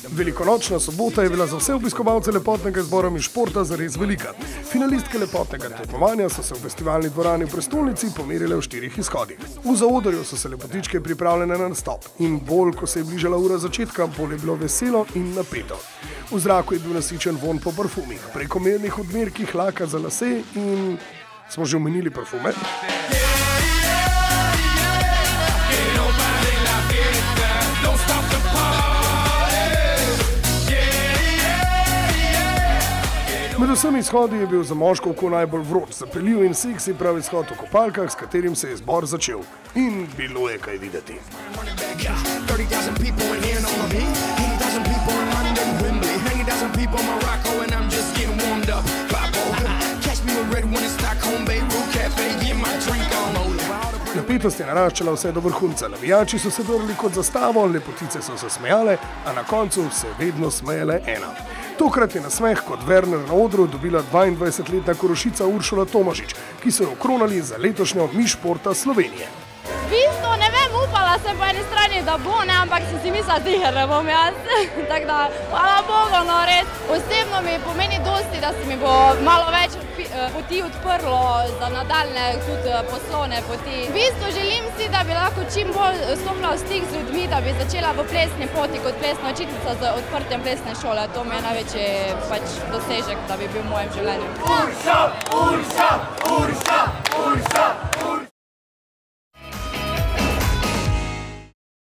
Velikonočna sobota je bila za vse obiskovalce lepotnega zbora in športa zares velika. Finalistke lepotnega tekmovanja so se v festivalni dvorani v prestolnici pomerile v 4 izhodih. V zaodrju so se lepotičke pripravljene na nastop in bolj, ko se je bližala ura začetka, bolj je bilo veselo in napeto. V zraku je bil nasičen vonj po parfumih, prekomernih odmerkih laka za lase in smo že omenili parfume. Med vsemi izhodi je bil za moško oko najbolj vroč, zapeljiv in seksi prav izhod v kopalkah, s katerim se je zbor začel. In bilo je kaj videti. Napetost je naraščala vse do vrhunca. Navijači so se drli kot zastavo, lepotice so se smejale, a na koncu se vedno smejale ena. Tokrat je na smeh kot Werner na odru dobila 22-letna Korošica Uršula Tomažič, ki so jo okronali za letošnjo Miss športa Slovenije. V bistvu ne vem, upala sem po eni strani, da bo, ampak sem si mislila, tiher ne bom jaz. Tako da, hvala Bogu, no res. Osebno mi pomeni dosti, da se mi bo malo več poti odprlo za nadaljne tudi poslovne poti. V bistvu želim si, da bi lahko čim bolj stopila v stik z ljudmi, da bi začela v plesni poti kot plesna učiteljica z odprtjem plesne šole. To mi je največji dosežek, da bi bil v mojem življenju. Urša, Urša, Urša, Urša, Urša.